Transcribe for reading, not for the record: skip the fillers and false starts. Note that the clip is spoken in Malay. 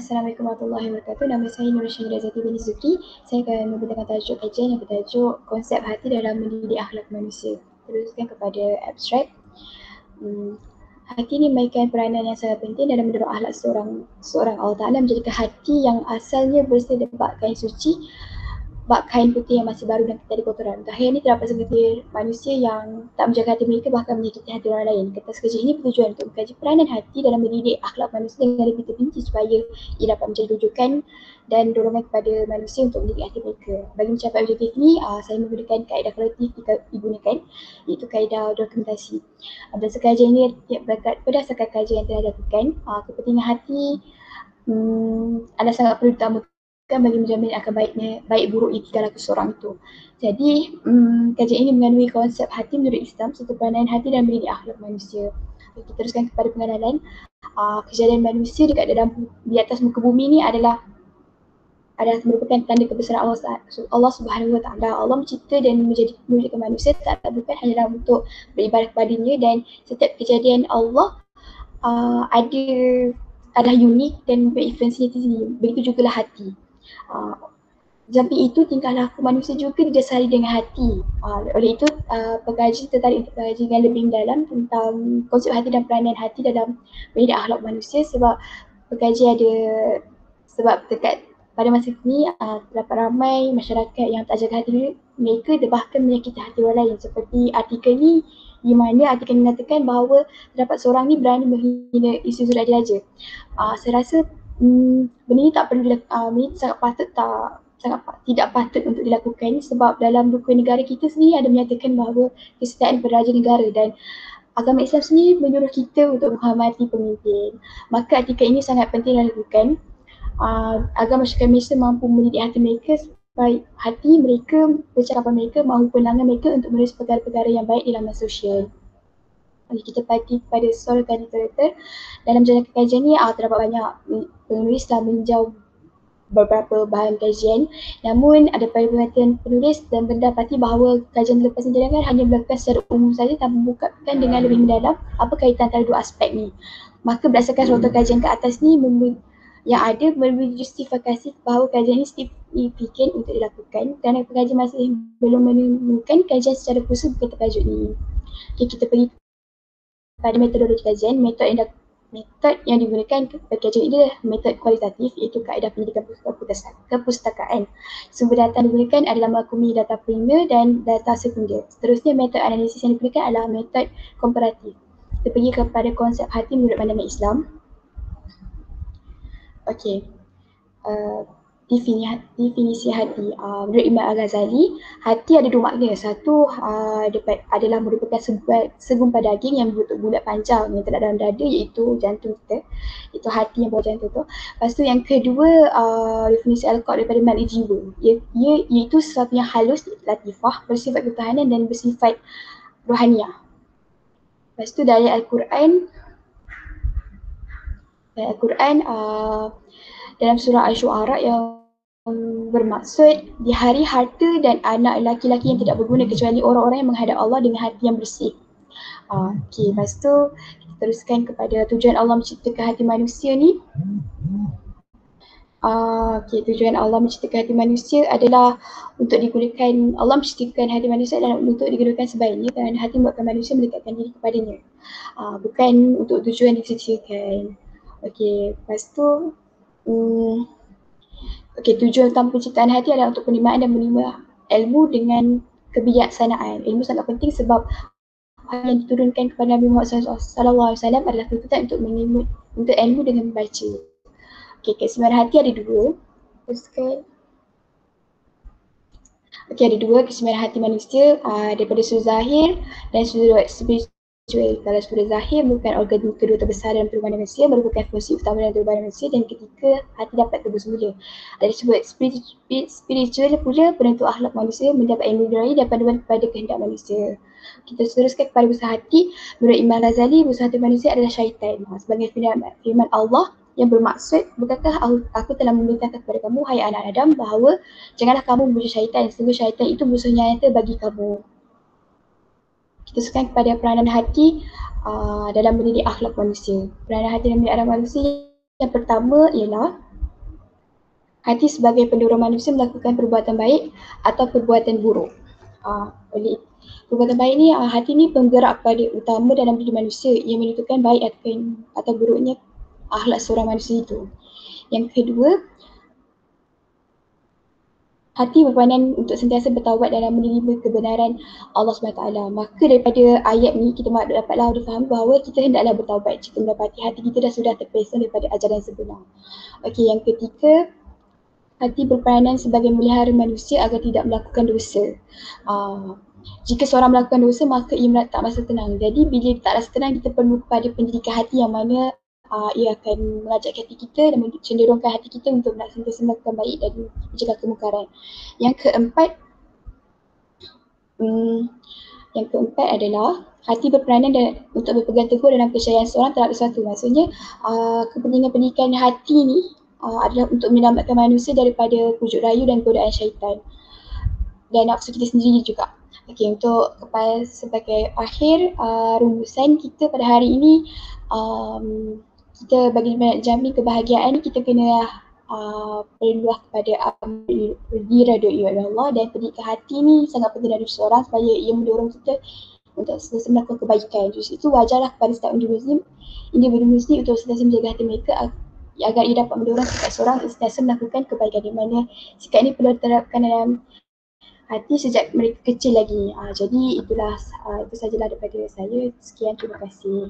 Assalamualaikum warahmatullahi wabarakatuh. Nama saya Nur Syahida Zati binti Zukri. Saya akan membawakan tajuk kajian yang bertajuk konsep hati dalam mendidik akhlak manusia. Teruskan kepada abstrak. Hati ini memainkan peranan yang sangat penting dalam mendorong akhlak seorang Allah Ta'ala menjadikan hati yang asalnya bersih dan bak kain suci, bak kain putih yang masih baru dan tidak ada kotoran. Dahil ini terdapat segelintir manusia yang tak menjaga hati mereka bahkan menyakiti hati orang lain. Kertas kerja ini bertujuan untuk mengkaji peranan hati dalam mendidik akhlak manusia dengan lebih terperinci supaya ia dapat menjadi rujukan dan dorongan kepada manusia untuk mendidik hati mereka. Bagi mencapai objektif ini, saya menggunakan kaedah kolektif digunakan, iaitu kaedah dokumentasi. Berdasarkan kajian ini, berdasarkan kajian yang telah dilakukan, kepentingan hati adalah sangat perlu diutamakan bagi menjamin akan baik buruk itikat laku seorang itu. Jadi, kajian ini mengandungi konsep hati menurut Islam serta peranan hati dan mendidik akhlak manusia. Kita teruskan kepada pengenalan. Kejadian manusia di atas muka bumi ini adalah merupakan tanda kebesaran Allah Subhanahu Wa Taala. Allah mencipta dan menjadikan manusia tak bukan hanyalah untuk beribadah kepadanya, dan setiap kejadian Allah ada unik dan berinfluensi tersendiri. Begitu jugalah hati. Samping itu, tingkah laku manusia juga didasari dengan hati. Oleh itu, pengkaji tertarik untuk mengkaji dengan lebih mendalam tentang konsep hati dan peranan hati dalam mendidik akhlak manusia, sebab dekat pada masa ini terdapat ramai masyarakat yang tak jaga hati mereka dan bahkan menyakiti hati orang lain. Seperti artikel ni, di mana artikel mengatakan bahawa terdapat seorang ni berani menghina isteri Zul Adil. Saya rasa benda ni tak perlu ini tidak patut untuk dilakukan, sebab dalam buku negara kita sendiri ada menyatakan bahawa kesetiaan beraja negara, dan agama Islam sendiri menyuruh kita untuk menghormati pemimpin. Maka artikel ini sangat penting dilakukan agar masyarakat Malaysia mampu mendidik hati mereka, baik hati mereka, percakapan mereka maupun langan mereka untuk menulis perkara-perkara yang baik di laman sosial. Kita pergi pada soal literatur. Dalam jalankan kajian ni terdapat banyak penulis telah meninjau beberapa bahan kajian, namun ada perhatian penulis dan mendapati bahawa kajian lepas jalankan hanya dilakukan secara umum saja tanpa membukakan dengan lebih mendalam apa kaitan antara dua aspek ni. Maka berdasarkan suatu kajian ke atas ni yang ada memberi justifikasi bahawa kajian ini signifikan untuk dilakukan, kerana pengaji masih belum menemukan kajian secara khusus berkaitan tajuk ni. Kita pergi pada metodologi kajian. Metod yang digunakan pada kajian ini adalah metod kualitatif, iaitu kaedah pendidikan kepustakaan. Sumber data yang digunakan adalah mengakumui data primer dan data sekunder. Seterusnya, metod analisis yang digunakan adalah metod komparatif. Kita pergi kepada konsep hati menurut pandangan Islam. Okey. Definisi hati. Menurut Imam Al-Ghazali, hati ada dua makna. Satu adalah merupakan segumpal daging yang berbentuk bulat panjang yang terdapat dalam dada, iaitu jantung kita. Itu hati yang bawah jantung tu. Lepas tu yang kedua, definisi Al-Qaeda daripada makna jiwa. Iaitu sesuatu yang halus, latifah, bersifat ketahanan dan bersifat rohaniah. Lepas tu dari Al-Quran, dalam surah Asy-Syu'ara yang bermaksud di hari harta dan anak lelaki-lelaki yang tidak berguna kecuali orang-orang yang menghadap Allah dengan hati yang bersih. Lepas tu kita teruskan kepada tujuan Allah menciptakan hati manusia ni. Tujuan Allah menciptakan hati manusia adalah untuk digunakan, Allah menciptakan hati manusia adalah untuk digunakan sebaiknya, kerana hati membuatkan manusia mendekatkan diri kepadanya, bukan untuk tujuan disisihkan. Lepas tu tujuan utama penciptaan hati adalah untuk penerimaan dan menerima ilmu dengan kebijaksanaan. Ilmu sangat penting sebab yang diturunkan kepada Nabi Muhammad SAW adalah tuntutan untuk ilmu dengan membaca. Keseimbangan hati ada dua. Ada dua keseimbangan hati manusia, daripada sudut zahir dan sudut spiritual. Kalau sudut zahir merupakan organ kedua terbesar dalam tubuh manusia, merupakan fungsi utama dalam tubuh manusia, dan ketika hati dapat tumbuh semula. Dari sudut spiritual pula, penentu akhlak manusia mendapat ilmu diri dan panduan kepada kehendak manusia. Kita teruskan kepada busa hati. Menurut Imam Ghazali, busa hati manusia adalah syaitan. Sebagai firman Allah yang bermaksud, bukankah aku telah memerintahkan kepada kamu, hai anak Adam, bahawa janganlah kamu memuja syaitan, sehingga syaitan itu musuh nyata bagi kamu. Kita teruskan kepada peranan hati dalam mendidik akhlak manusia. Peranan hati dalam mendidik akhlak manusia yang pertama ialah hati sebagai pendorong manusia melakukan perbuatan baik atau perbuatan buruk. Oleh perbuatan baik ni, hati ni penggerak pada utama dalam diri manusia yang menentukan baik atau buruknya akhlak seorang manusia itu. Yang kedua, hati berperanan untuk sentiasa bertaubat dalam menerima kebenaran Allah SWT. Maka daripada ayat ni kita dapatlah faham bahawa kita hendaklah bertaubat jika mendapati hati kita sudah terpesong daripada ajaran sebenar. Okey, yang ketiga, hati berperanan sebagai melihara manusia agar tidak melakukan dosa. Jika seorang melakukan dosa, maka ia tak rasa tenang. Jadi bila tak rasa tenang, kita perlu kepada pendidikan hati yang mana ia akan mengajak hati kita dan cenderungkan hati kita untuk sentiasa melakukan baik dan mencegah kemungkaran. Yang keempat adalah hati berperanan untuk berpegang teguh dalam kepercayaan seorang terhadap sesuatu. Maksudnya kepentingan pendidikan hati ni adalah untuk menyelamatkan manusia daripada pujuk rayu dan godaan syaitan dan nafsu kita sendiri juga. Okey, untuk sebagai akhir rumusan kita pada hari ini, kita bagi jamin kebahagiaan ni kita kena perlulah kepada diridai oleh Allah, dan pendidikan hati ni sangat penting dari seseorang supaya ia mendorong kita untuk sentiasa melakukan kebaikan. Jadi itu wajarlah kepada setiap individu muslim untuk sentiasa menjaga hati mereka agar ia dapat mendorong setiap seorang sentiasa melakukan kebaikan, di mana sikap ini perlu diterapkan dalam hati sejak mereka kecil lagi. Jadi itu sajalah daripada saya. Sekian, terima kasih.